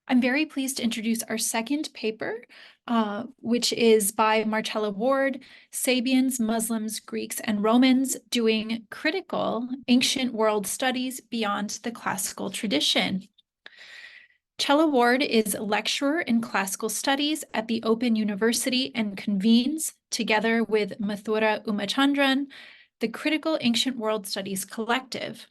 I'm very pleased to introduce our second paper, which is by Marchella Ward, Sabians, Muslims, Greeks, and Romans doing critical ancient world studies beyond the classical tradition. Chella Ward is a lecturer in classical studies at the Open University and convenes, together with Mathura Umachandran, the Critical Ancient World Studies Collective.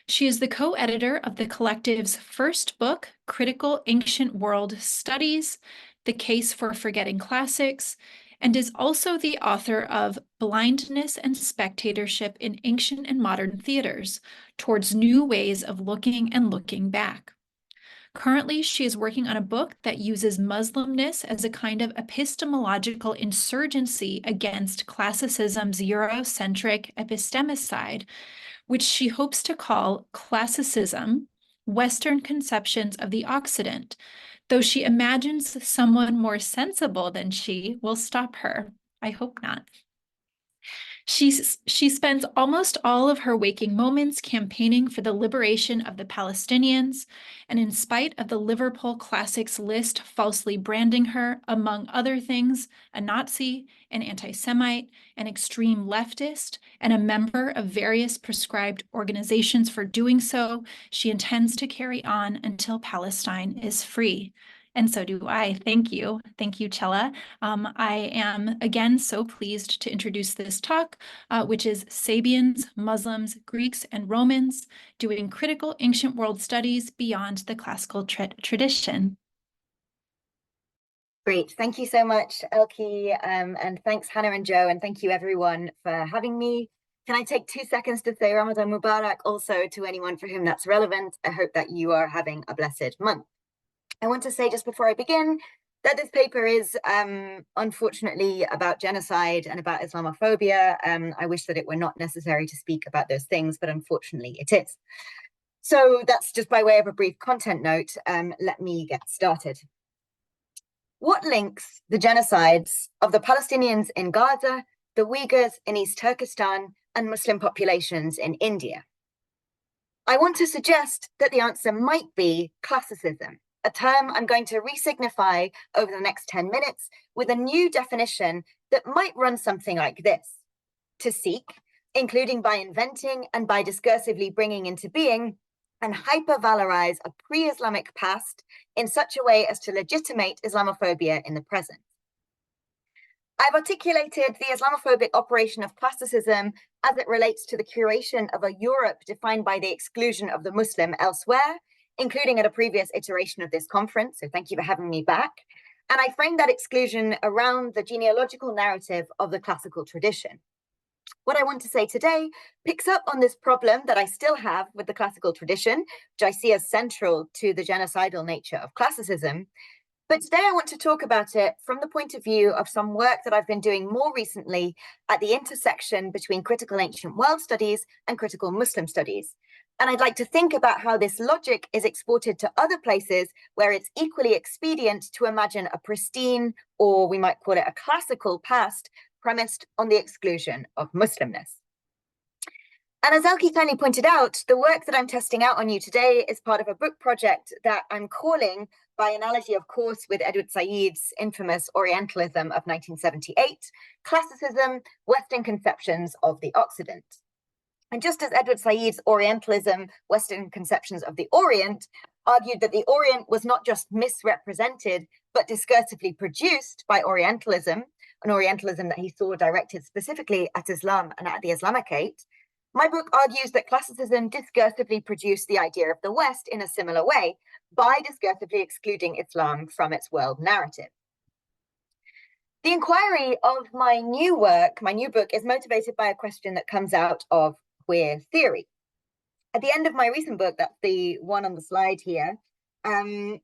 She is the co-editor of the collective's first book, Critical Ancient World Studies, The Case for Forgetting Classics, and is also the author of Blindness and Spectatorship in Ancient and Modern Theaters, Towards New Ways of Looking and Looking Back. Currently, she is working on a book that uses Muslimness as a kind of epistemological insurgency against classicism's Eurocentric epistemicide, which she hopes to call Classicism, Western Conceptions of the Occident, though she imagines someone more sensible than she will stop her. I hope not. She spends almost all of her waking moments campaigning for the liberation of the Palestinians, and in spite of the Liverpool Classics list falsely branding her, among other things, a Nazi, an anti-Semite, an extreme leftist, and a member of various prescribed organizations for doing so, she intends to carry on until Palestine is free. And so do I. Thank you. Thank you, Chella. I am, again, so pleased to introduce this talk, which is Sabians, Muslims, Greeks, and Romans doing critical ancient world studies beyond the classical tradition. Great. Thank you so much, Elke, and thanks, Hannah and Joe, and thank you, everyone, for having me. Can I take 2 seconds to say Ramadan Mubarak also to anyone for whom that's relevant? I hope that you are having a blessed month. I want to say just before I begin that this paper is unfortunately about genocide and about Islamophobia. I wish that it were not necessary to speak about those things, but unfortunately it is. So that's just by way of a brief content note. Let me get started. What links the genocides of the Palestinians in Gaza, the Uyghurs in East Turkestan, and Muslim populations in India? I want to suggest that the answer might be classicism, a term I'm going to re-signify over the next 10 minutes with a new definition that might run something like this: to seek, including by inventing and by discursively bringing into being, and hyper-valorize a pre-Islamic past in such a way as to legitimate Islamophobia in the present. I've articulated the Islamophobic operation of classicism as it relates to the curation of a Europe defined by the exclusion of the Muslim elsewhere, including at a previous iteration of this conference, so thank you for having me back. And I framed that exclusion around the genealogical narrative of the classical tradition. What I want to say today picks up on this problem that I still have with the classical tradition, which I see as central to the genocidal nature of classicism. But today I want to talk about it from the point of view of some work that I've been doing more recently at the intersection between critical ancient world studies and critical Muslim studies. And I'd like to think about how this logic is exported to other places where it's equally expedient to imagine a pristine, or we might call it a classical past, premised on the exclusion of Muslimness. And as Elke kindly pointed out, the work that I'm testing out on you today is part of a book project that I'm calling, by analogy, of course, with Edward Said's infamous Orientalism of 1978, Classicism, Western Conceptions of the Occident. And just as Edward Said's Orientalism, Western Conceptions of the Orient, argued that the Orient was not just misrepresented, but discursively produced by Orientalism, an Orientalism that he saw directed specifically at Islam and at the Islamicate, my book argues that classicism discursively produced the idea of the West in a similar way by discursively excluding Islam from its world narrative. The inquiry of my new work, my new book, is motivated by a question that comes out of queer theory. At the end of my recent book, that's the one on the slide here,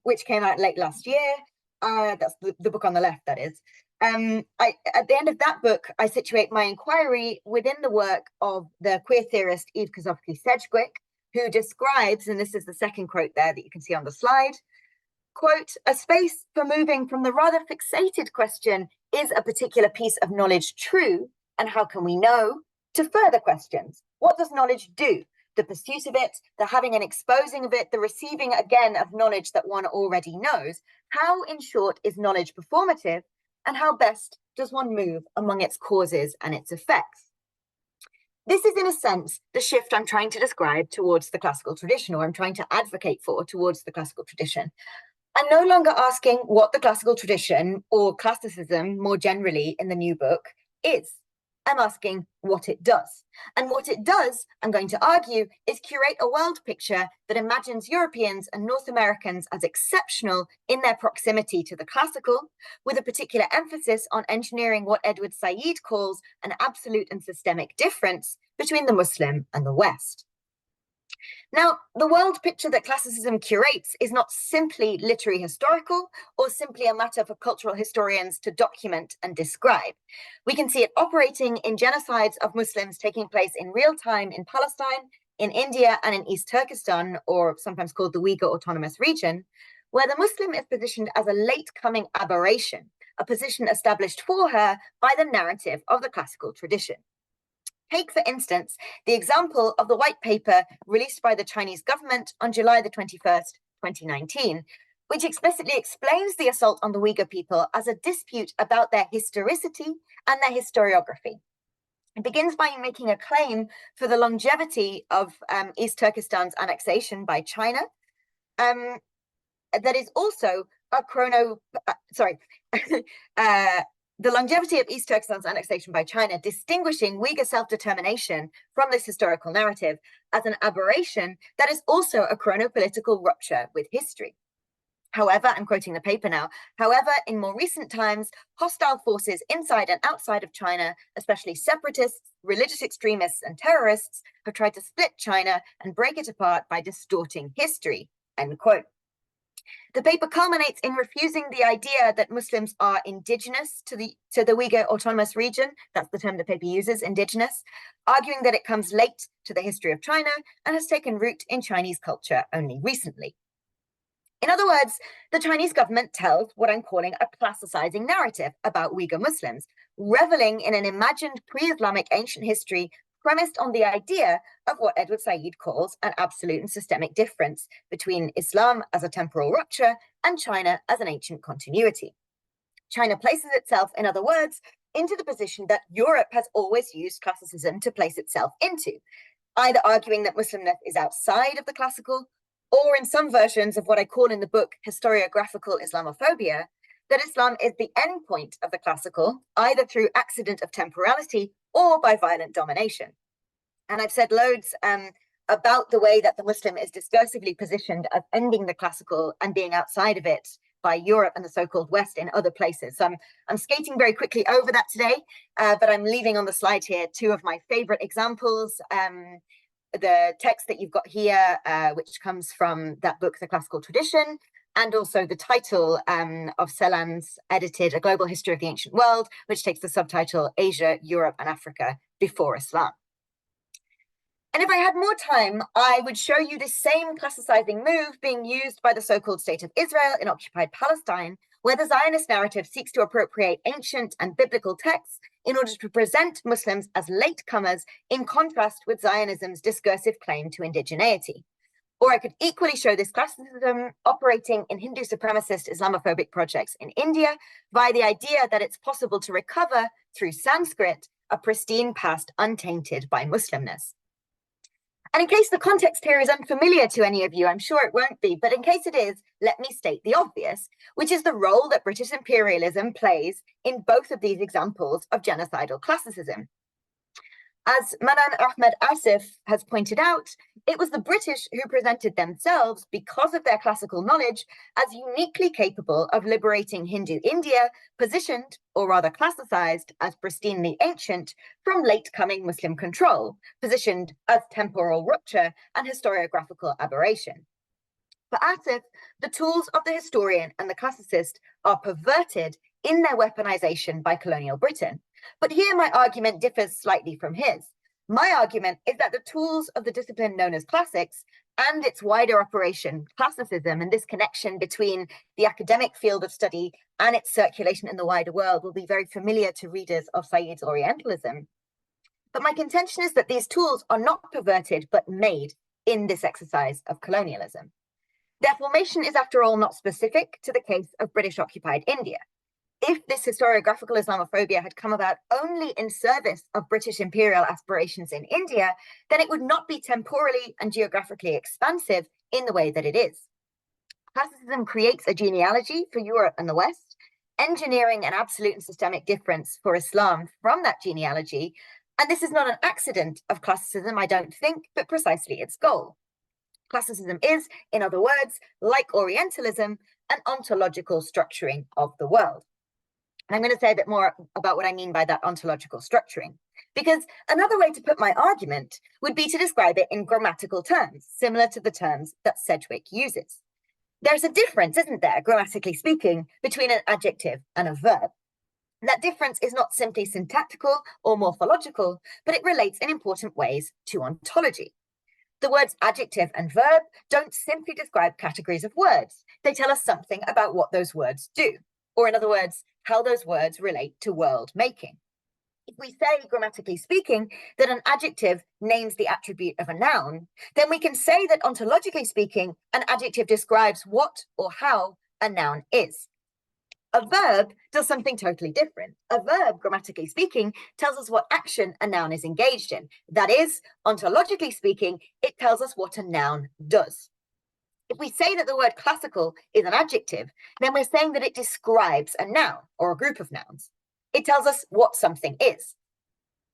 which came out late last year, that's the book on the left, that is. At the end of that book, I situate my inquiry within the work of the queer theorist Eve Kosofsky-Sedgwick, who describes, and this is the second quote there that you can see on the slide, quote, "A space for moving from the rather fixated question, is a particular piece of knowledge true, and how can we know, to further questions. What does knowledge do? the pursuit of it, the having and exposing of it, the receiving again of knowledge that one already knows. How, in short, is knowledge performative, and how best does one move among its causes and its effects? This is, in a sense, the shift I'm trying to describe towards the classical tradition, or I'm trying to advocate for towards the classical tradition. I'm no longer asking what the classical tradition, or classicism more generally in the new book, is. I'm asking what it does. And what it does, I'm going to argue, is curate a world picture that imagines Europeans and North Americans as exceptional in their proximity to the classical, with a particular emphasis on engineering what Edward Said calls an absolute and systemic difference between the Muslim and the West. Now, the world picture that classicism curates is not simply literary historical or simply a matter for cultural historians to document and describe. We can see it operating in genocides of Muslims taking place in real time in Palestine, in India, and in East Turkestan, or sometimes called the Uyghur Autonomous Region, where the Muslim is positioned as a late-coming aberration, a position established for her by the narrative of the classical tradition. Take, for instance, the example of the white paper released by the Chinese government on July the 21st, 2019, which explicitly explains the assault on the Uyghur people as a dispute about their historicity and their historiography. It begins by making a claim for the longevity of East Turkestan's annexation by China. That is also a the longevity of East Turkestan's annexation by China, distinguishing Uyghur self-determination from this historical narrative as an aberration that is also a chronopolitical rupture with history. However, I'm quoting the paper now, however, in more recent times, hostile forces inside and outside of China, especially separatists, religious extremists, and terrorists, have tried to split China and break it apart by distorting history, end quote. The paper culminates in refusing the idea that Muslims are indigenous to the Uyghur Autonomous Region. That's the term the paper uses, indigenous, arguing that it comes late to the history of China and has taken root in Chinese culture only recently. In other words, the Chinese government tells what I'm calling a classicizing narrative about Uyghur Muslims, reveling in an imagined pre-Islamic ancient history premised on the idea of what Edward Said calls an absolute and systemic difference between Islam as a temporal rupture and China as an ancient continuity. China places itself, in other words, into the position that Europe has always used classicism to place itself into, either arguing that Muslimness is outside of the classical, or in some versions of what I call in the book historiographical Islamophobia, that Islam is the end point of the classical, either through accident of temporality or by violent domination. And I've said loads about the way that the Muslim is discursively positioned as ending the classical and being outside of it by Europe and the so-called West in other places. So I'm skating very quickly over that today, but I'm leaving on the slide here two of my favorite examples. The text that you've got here, which comes from that book, The Classical Tradition, and also the title of Celan's edited A Global History of the Ancient World, which takes the subtitle Asia, Europe, and Africa Before Islam. And if I had more time, I would show you this same classicizing move being used by the so-called State of Israel in occupied Palestine, where the Zionist narrative seeks to appropriate ancient and biblical texts in order to present Muslims as latecomers in contrast with Zionism's discursive claim to indigeneity. Or I could equally show this classicism operating in Hindu supremacist Islamophobic projects in India by the idea that it's possible to recover through Sanskrit a pristine past untainted by Muslimness. And in case the context here is unfamiliar to any of you, I'm sure it won't be, but in case it is, let me state the obvious, which is the role that British imperialism plays in both of these examples of genocidal classicism. As Manan Ahmed Asif has pointed out, it was the British who presented themselves, because of their classical knowledge, as uniquely capable of liberating Hindu India, positioned, or rather classicized, as pristinely ancient, from late-coming Muslim control, positioned as temporal rupture and historiographical aberration. For Asif, the tools of the historian and the classicist are perverted in their weaponization by colonial Britain. But here my argument differs slightly from his. My argument is that the tools of the discipline known as classics and its wider operation, classicism, and this connection between the academic field of study and its circulation in the wider world will be very familiar to readers of Said's Orientalism. But my contention is that these tools are not perverted, but made in this exercise of colonialism. Their formation is, after all, not specific to the case of British-occupied India. If this historiographical Islamophobia had come about only in service of British imperial aspirations in India, then it would not be temporally and geographically expansive in the way that it is. Classicism creates a genealogy for Europe and the West, engineering an absolute and systemic difference for Islam from that genealogy. And this is not an accident of classicism, I don't think, but precisely its goal. Classicism is, in other words, like Orientalism, an ontological structuring of the world. And I'm going to say a bit more about what I mean by that ontological structuring, because another way to put my argument would be to describe it in grammatical terms, similar to the terms that Sedgwick uses. There's a difference, isn't there, grammatically speaking, between an adjective and a verb. That difference is not simply syntactical or morphological, but it relates in important ways to ontology. The words adjective and verb don't simply describe categories of words. They tell us something about what those words do, or in other words, how those words relate to world making. If we say, grammatically speaking, that an adjective names the attribute of a noun, then we can say that ontologically speaking, an adjective describes what or how a noun is. A verb does something totally different. A verb, grammatically speaking, tells us what action a noun is engaged in. That is, ontologically speaking, it tells us what a noun does. If we say that the word classical is an adjective, then we're saying that it describes a noun or a group of nouns. It tells us what something is.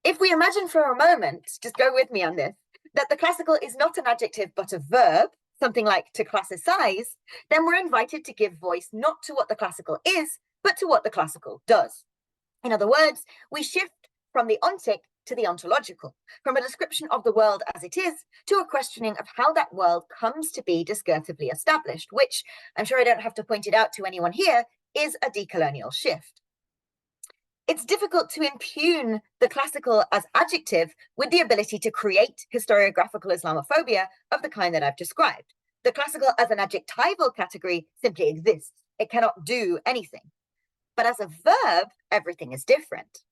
If we imagine for a moment, just go with me on this, that the classical is not an adjective but a verb, something like to classicize, then we're invited to give voice not to what the classical is, but to what the classical does. In other words, we shift from the ontic to the ontological, from a description of the world as it is to a questioning of how that world comes to be discursively established, which, I'm sure I don't have to point it out to anyone here, is a decolonial shift. It's difficult to impugn the classical as adjective with the ability to create historiographical Islamophobia of the kind that I've described. The classical as an adjectival category simply exists. It cannot do anything. But as a verb, everything is different.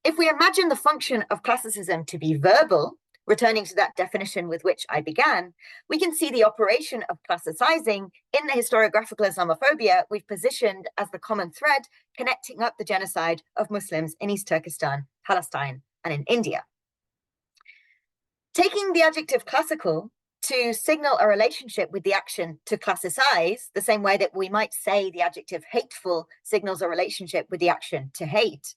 If we imagine the function of classicism to be verbal, returning to that definition with which I began, we can see the operation of classicizing in the historiographical Islamophobia we've positioned as the common thread connecting up the genocide of Muslims in East Turkestan, Palestine, and in India. Taking the adjective classical to signal a relationship with the action to classicize, the same way that we might say the adjective hateful signals a relationship with the action to hate,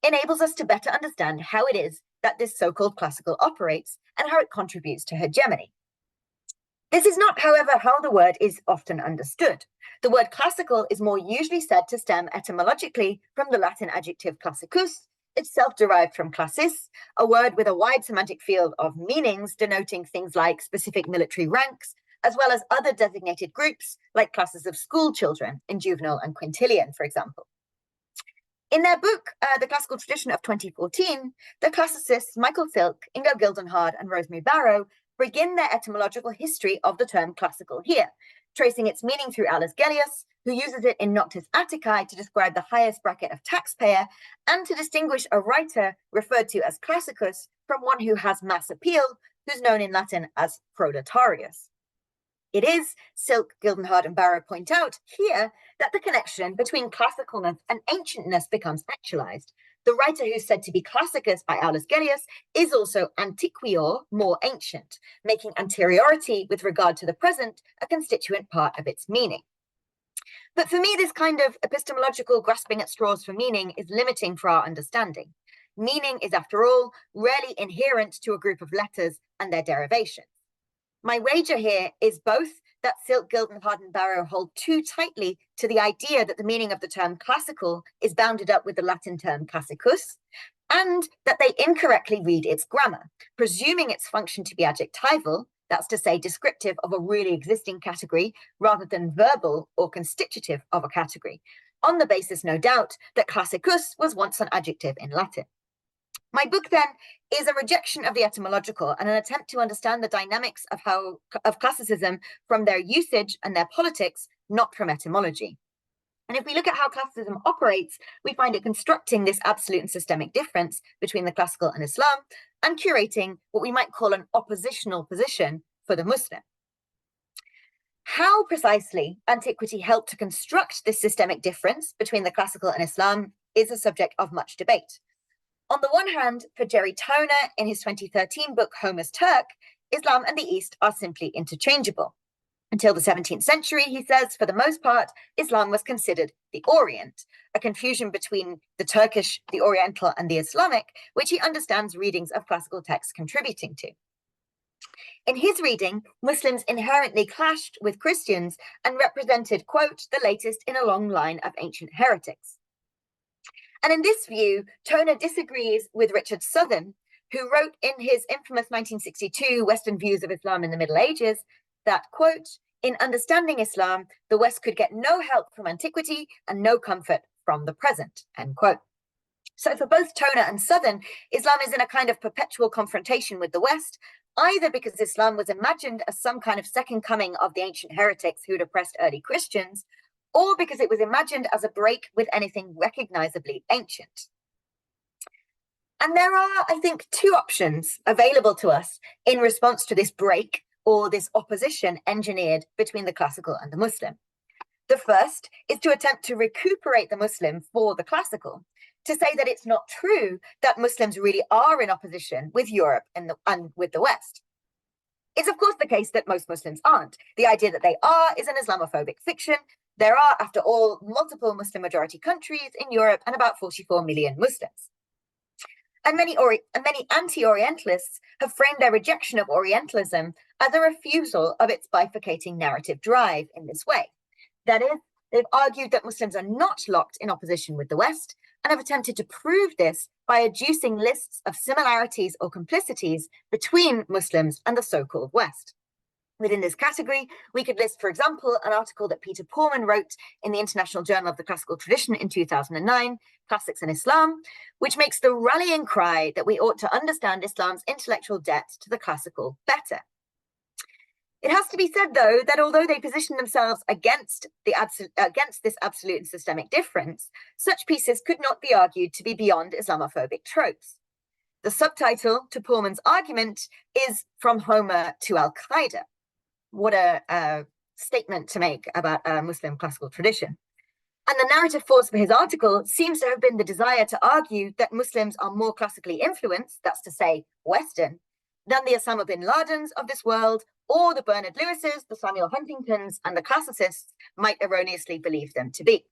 enables us to better understand how it is that this so-called classical operates and how it contributes to hegemony. This is not, however, how the word is often understood. The word classical is more usually said to stem etymologically from the Latin adjective classicus, itself derived from classis, a word with a wide semantic field of meanings denoting things like specific military ranks, as well as other designated groups like classes of school children in Juvenal and Quintilian, for example. In their book, The Classical Tradition of 2014, the classicists Michael Silk, Ingo Gildenhard, and Rosemary Barrow begin their etymological history of the term classical here, tracing its meaning through Aulus Gellius, who uses it in Noctis Atticae to describe the highest bracket of taxpayer and to distinguish a writer referred to as classicus from one who has mass appeal, who's known in Latin as proletarius. It is, Silk, Gildenhard, and Barrow point out here, that the connection between classicalness and ancientness becomes actualized. The writer who's said to be classicus by Aulus Gellius is also antiquior, more ancient, making anteriority with regard to the present a constituent part of its meaning. But for me, this kind of epistemological grasping at straws for meaning is limiting for our understanding. Meaning is, after all, rarely inherent to a group of letters and their derivations. My wager here is both that Silk, Gildenhard, and Barrow hold too tightly to the idea that the meaning of the term classical is bounded up with the Latin term classicus, and that they incorrectly read its grammar, presuming its function to be adjectival, that's to say descriptive of a really existing category, rather than verbal or constitutive of a category, on the basis, no doubt, that classicus was once an adjective in Latin. My book, then, is a rejection of the etymological and an attempt to understand the dynamics of classicism from their usage and their politics, not from etymology. And if we look at how classicism operates, we find it constructing this absolute and systemic difference between the classical and Islam and curating what we might call an oppositional position for the Muslim. How precisely antiquity helped to construct this systemic difference between the classical and Islam is a subject of much debate. On the one hand, for Jerry Toner in his 2013 book Homer's Turk, Islam and the East are simply interchangeable. Until the 17th century, he says, for the most part, Islam was considered the Orient, a confusion between the Turkish, the Oriental, and the Islamic, which he understands readings of classical texts contributing to. In his reading, Muslims inherently clashed with Christians and represented, quote, the latest in a long line of ancient heretics. And in this view, Toner disagrees with Richard Southern, who wrote in his infamous 1962 Western Views of Islam in the Middle Ages that, quote, in understanding Islam, the West could get no help from antiquity and no comfort from the present, end quote. So for both Toner and Southern, Islam is in a kind of perpetual confrontation with the West, either because Islam was imagined as some kind of second coming of the ancient heretics who'd oppressed early Christians, or because it was imagined as a break with anything recognizably ancient. And there are, I think, two options available to us in response to this break or this opposition engineered between the classical and the Muslim. The first is to attempt to recuperate the Muslim for the classical, to say that it's not true that Muslims really are in opposition with Europe and with the West. It's of course the case that most Muslims aren't. The idea that they are is an Islamophobic fiction. There are, after all, multiple Muslim majority countries in Europe and about 44 million Muslims. And many anti-Orientalists have framed their rejection of Orientalism as a refusal of its bifurcating narrative drive in this way. That is, they've argued that Muslims are not locked in opposition with the West and have attempted to prove this by adducing lists of similarities or complicities between Muslims and the so-called West. Within this category, we could list, for example, an article that Peter Poorman wrote in the International Journal of the Classical Tradition in 2009, Classics and Islam, which makes the rallying cry that we ought to understand Islam's intellectual debt to the classical better. It has to be said, though, that although they position themselves against this absolute and systemic difference, such pieces could not be argued to be beyond Islamophobic tropes. The subtitle to Poorman's argument is From Homer to Al-Qaeda. What a statement to make about a Muslim classical tradition. And the narrative force for his article seems to have been the desire to argue that Muslims are more classically influenced, that's to say, Western, than the Osama bin Ladens of this world, or the Bernard Lewises, the Samuel Huntingtons, and the classicists might erroneously believe them to be.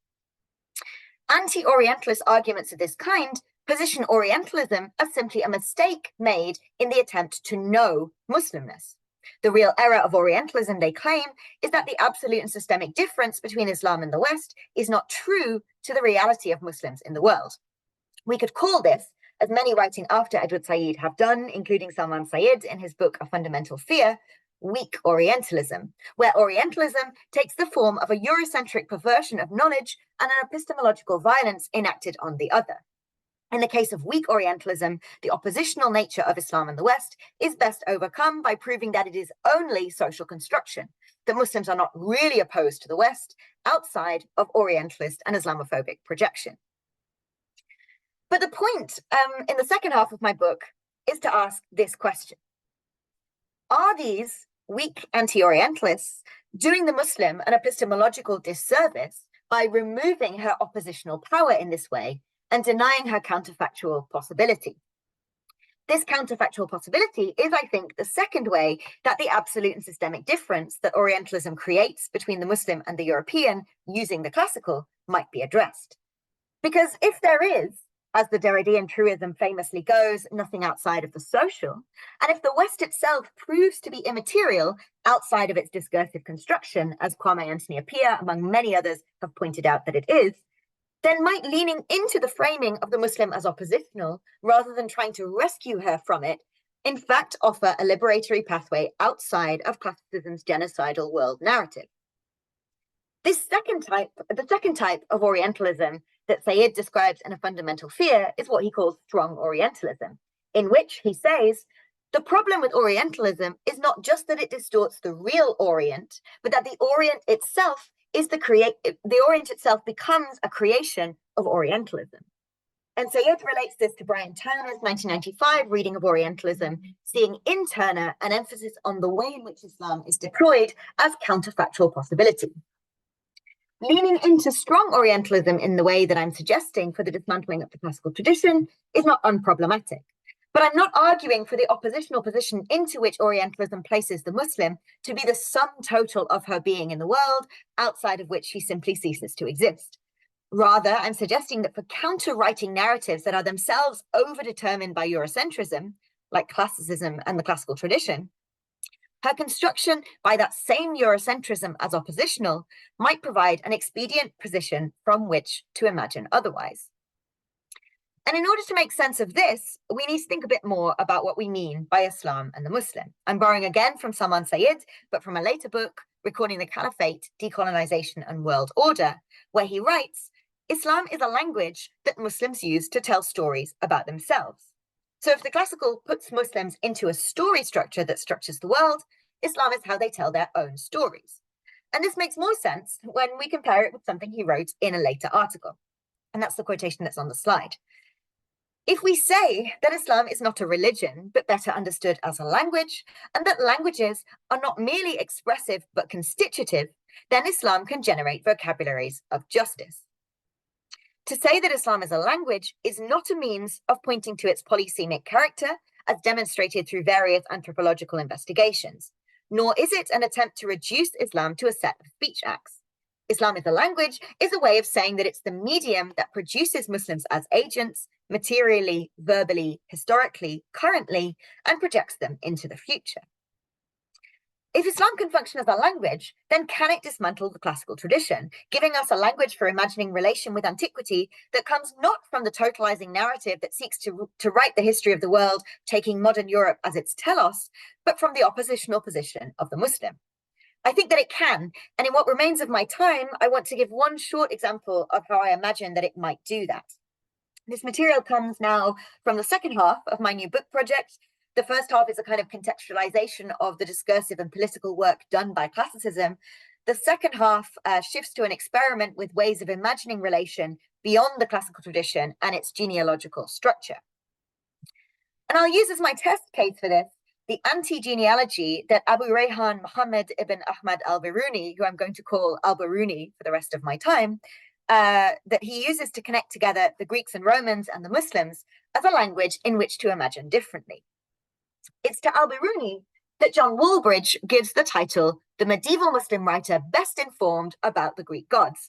Anti-Orientalist arguments of this kind position Orientalism as simply a mistake made in the attempt to know Muslimness. The real error of Orientalism, they claim, is that the absolute and systemic difference between Islam and the West is not true to the reality of Muslims in the world. We could call this, as many writing after Edward Said have done, including Salman Said in his book A Fundamental Fear, weak Orientalism, where Orientalism takes the form of a Eurocentric perversion of knowledge and an epistemological violence enacted on the other. In the case of weak Orientalism, the oppositional nature of Islam and the West is best overcome by proving that it is only social construction, that Muslims are not really opposed to the West outside of Orientalist and Islamophobic projection. But the point in the second half of my book is to ask this question. Are these weak anti-Orientalists doing the Muslim an epistemological disservice by removing her oppositional power in this way and denying her counterfactual possibility? This counterfactual possibility is, I think, the second way that the absolute and systemic difference that Orientalism creates between the Muslim and the European using the classical might be addressed. Because if there is, as the Derridean truism famously goes, nothing outside of the social, and if the West itself proves to be immaterial outside of its discursive construction, as Kwame Anthony Appiah, among many others, have pointed out that it is, then might leaning into the framing of the Muslim as oppositional, rather than trying to rescue her from it, in fact offer a liberatory pathway outside of classicism's genocidal world narrative. The second type of Orientalism that Said describes in A Fundamental Fear is what he calls strong Orientalism, in which he says, the problem with Orientalism is not just that it distorts the real Orient, but that the Orient itself the Orient itself becomes a creation of Orientalism. And Sayed relates this to Brian Turner's 1995 reading of Orientalism, seeing in Turner an emphasis on the way in which Islam is deployed as counterfactual possibility. Leaning into strong Orientalism in the way that I'm suggesting for the dismantling of the classical tradition is not unproblematic. But I'm not arguing for the oppositional position into which Orientalism places the Muslim to be the sum total of her being in the world, outside of which she simply ceases to exist. Rather, I'm suggesting that for counter-writing narratives that are themselves overdetermined by Eurocentrism, like classicism and the classical tradition, her construction by that same Eurocentrism as oppositional might provide an expedient position from which to imagine otherwise. And in order to make sense of this, we need to think a bit more about what we mean by Islam and the Muslim. I'm borrowing again from Salman Sayyid, but from a later book, Recording the Caliphate, Decolonization and World Order, where he writes, Islam is a language that Muslims use to tell stories about themselves. So if the classical puts Muslims into a story structure that structures the world, Islam is how they tell their own stories. And this makes more sense when we compare it with something he wrote in a later article. And that's the quotation that's on the slide. If we say that Islam is not a religion, but better understood as a language, and that languages are not merely expressive but constitutive, then Islam can generate vocabularies of justice. To say that Islam is a language is not a means of pointing to its polysemic character, as demonstrated through various anthropological investigations, nor is it an attempt to reduce Islam to a set of speech acts. Islam is a language is a way of saying that it's the medium that produces Muslims as agents, materially, verbally, historically, currently, and projects them into the future. If Islam can function as a language, then can it dismantle the classical tradition, giving us a language for imagining relation with antiquity that comes not from the totalizing narrative that seeks to write the history of the world, taking modern Europe as its telos, but from the oppositional position of the Muslim? I think that it can, and in what remains of my time, I want to give one short example of how I imagine that it might do that. This material comes now from the second half of my new book project. The first half is a kind of contextualization of the discursive and political work done by classicism. The second half shifts to an experiment with ways of imagining relation beyond the classical tradition and its genealogical structure. And I'll use as my test case for this the anti-genealogy that Abu Rayhan Muhammad ibn Ahmad al-Biruni, who I'm going to call al-Biruni for the rest of my time, that he uses to connect together the Greeks and Romans and the Muslims as a language in which to imagine differently. It's to al-Biruni that John Woolbridge gives the title, The Medieval Muslim Writer Best Informed About the Greek Gods,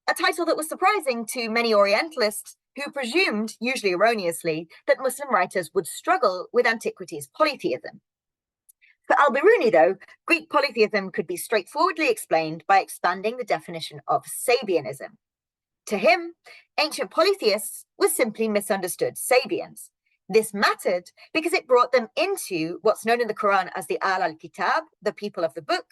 a title that was surprising to many Orientalists who presumed, usually erroneously, that Muslim writers would struggle with antiquity's polytheism. For al-Biruni, though, Greek polytheism could be straightforwardly explained by expanding the definition of Sabianism. To him, ancient polytheists were simply misunderstood Sabians. This mattered because it brought them into what's known in the Quran as the Ahl al-Kitab, the people of the book,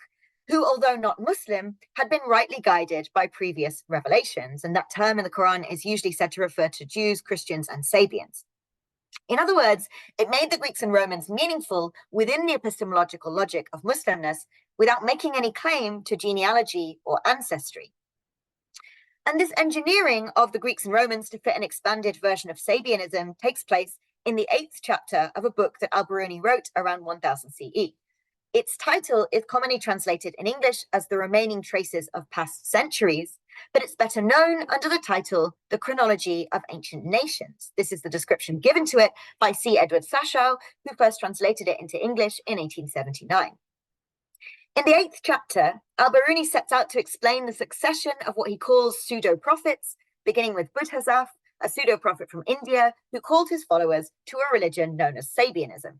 who, although not Muslim, had been rightly guided by previous revelations. And that term in the Quran is usually said to refer to Jews, Christians, and Sabians. In other words, it made the Greeks and Romans meaningful within the epistemological logic of Muslimness without making any claim to genealogy or ancestry. And this engineering of the Greeks and Romans to fit an expanded version of Sabianism takes place in the 8th chapter of a book that al-Biruni wrote around 1000 CE. Its title is commonly translated in English as The Remaining Traces of Past Centuries, but it's better known under the title The Chronology of Ancient Nations. This is the description given to it by C. Edward Sashow, who first translated it into English in 1879. In the 8th chapter, al-Biruni sets out to explain the succession of what he calls pseudo-prophets, beginning with Buddhazaf, a pseudo-prophet from India, who called his followers to a religion known as Sabianism.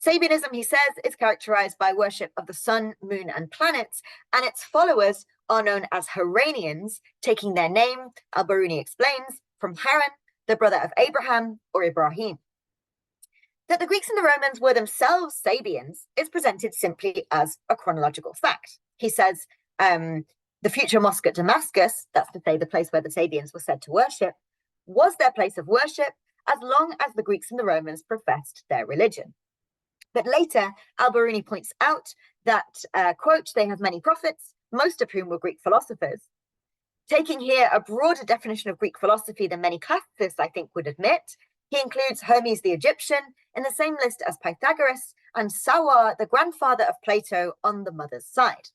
Sabianism, he says, is characterized by worship of the sun, moon, and planets, and its followers are known as Haranians, taking their name, al-Biruni explains, from Haran, the brother of Abraham, or Ibrahim. That the Greeks and the Romans were themselves Sabians is presented simply as a chronological fact. He says, the future mosque at Damascus, that's to say the place where the Sabians were said to worship, was their place of worship as long as the Greeks and the Romans professed their religion. But later, al-Biruni points out that, quote, they have many prophets, most of whom were Greek philosophers. Taking here a broader definition of Greek philosophy than many classicists, I think, would admit, he includes Hermes the Egyptian in the same list as Pythagoras and Sawar, the grandfather of Plato, on the mother's side.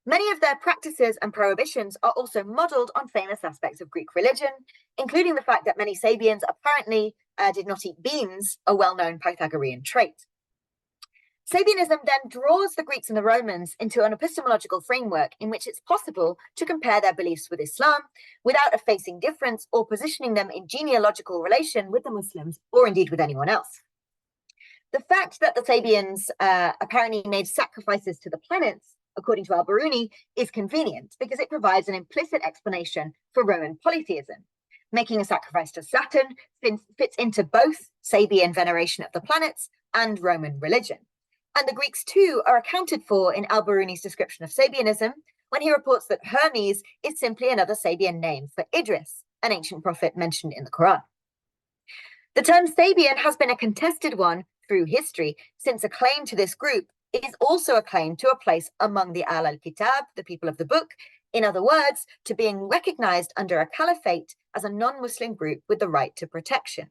Many of their practices and prohibitions are also modelled on famous aspects of Greek religion, including the fact that many Sabians apparently did not eat beans, a well-known Pythagorean trait. Sabianism then draws the Greeks and the Romans into an epistemological framework in which it's possible to compare their beliefs with Islam without effacing difference or positioning them in genealogical relation with the Muslims or indeed with anyone else. The fact that the Sabians apparently made sacrifices to the planets, according to Al-Biruni, is convenient because it provides an implicit explanation for Roman polytheism. Making a sacrifice to Saturn fits into both Sabian veneration of the planets and Roman religion. And the Greeks, too, are accounted for in Al-Biruni's description of Sabianism when he reports that Hermes is simply another Sabian name for Idris, an ancient prophet mentioned in the Quran. The term Sabian has been a contested one through history, since a claim to this group is also a claim to a place among the Ahl al-Kitab, the people of the book, in other words, to being recognized under a caliphate as a non-Muslim group with the right to protection.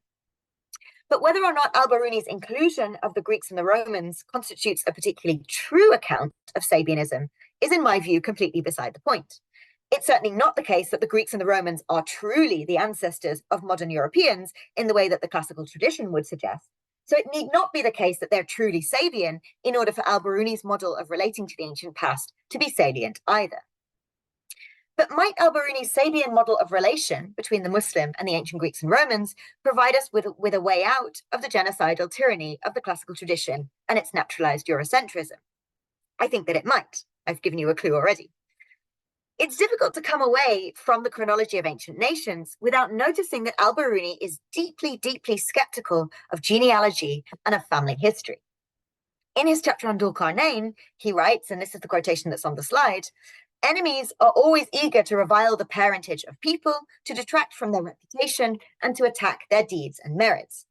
But whether or not Al-Biruni's inclusion of the Greeks and the Romans constitutes a particularly true account of Sabianism is, in my view, completely beside the point. It's certainly not the case that the Greeks and the Romans are truly the ancestors of modern Europeans in the way that the classical tradition would suggest. So it need not be the case that they're truly Sabian in order for Al-Biruni's model of relating to the ancient past to be salient either. But might Al-Biruni's Sabian model of relation between the Muslim and the ancient Greeks and Romans provide us with a way out of the genocidal tyranny of the classical tradition and its naturalized Eurocentrism? I think that it might. I've given you a clue already. It's difficult to come away from the chronology of ancient nations without noticing that Al-Biruni is deeply, deeply skeptical of genealogy and of family history. In his chapter on Dhul Qarnayn, he writes, and this is the quotation that's on the slide, "Enemies are always eager to revile the parentage of people, to detract from their reputation, and to attack their deeds and merits.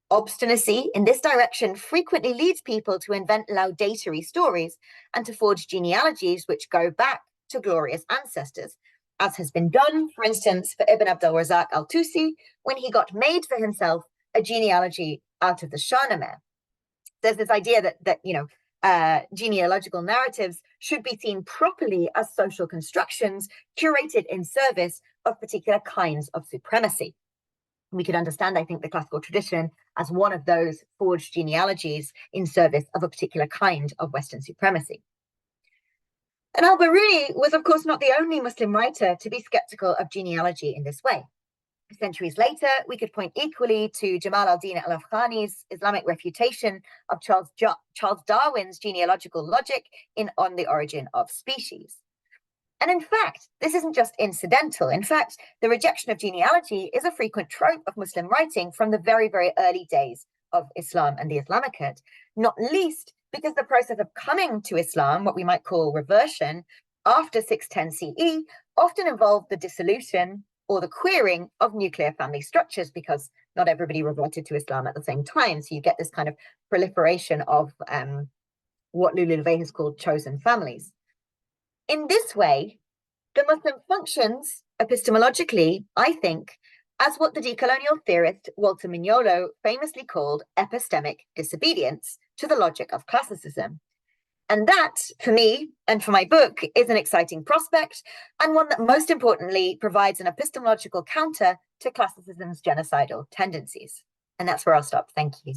Obstinacy in this direction frequently leads people to invent laudatory stories and to forge genealogies which go back to glorious ancestors, as has been done, for instance, for Ibn Abd al-Razak al-Tusi, when he got made for himself a genealogy out of the Shahnameh." There's this idea that genealogical narratives should be seen properly as social constructions curated in service of particular kinds of supremacy. We could understand, I think, the classical tradition as one of those forged genealogies in service of a particular kind of Western supremacy. And Al-Biruni was, of course, not the only Muslim writer to be skeptical of genealogy in this way. Centuries later, we could point equally to Jamal al-Din al-Afghani's Islamic refutation of Charles Darwin's genealogical logic On the Origin of Species. And in fact, this isn't just incidental. In fact, the rejection of genealogy is a frequent trope of Muslim writing from the very, very early days of Islam and the Islamicate, not least because the process of coming to Islam, what we might call reversion, after 610 CE, often involved the dissolution or the queering of nuclear family structures, because not everybody reverted to Islam at the same time. So you get this kind of proliferation of what Lulu LeVay has called chosen families. In this way, the Muslim functions epistemologically, I think, as what the decolonial theorist Walter Mignolo famously called epistemic disobedience to the logic of classicism. And that, for me and for my book, is an exciting prospect, and one that most importantly provides an epistemological counter to classicism's genocidal tendencies. And that's where I'll stop. Thank you.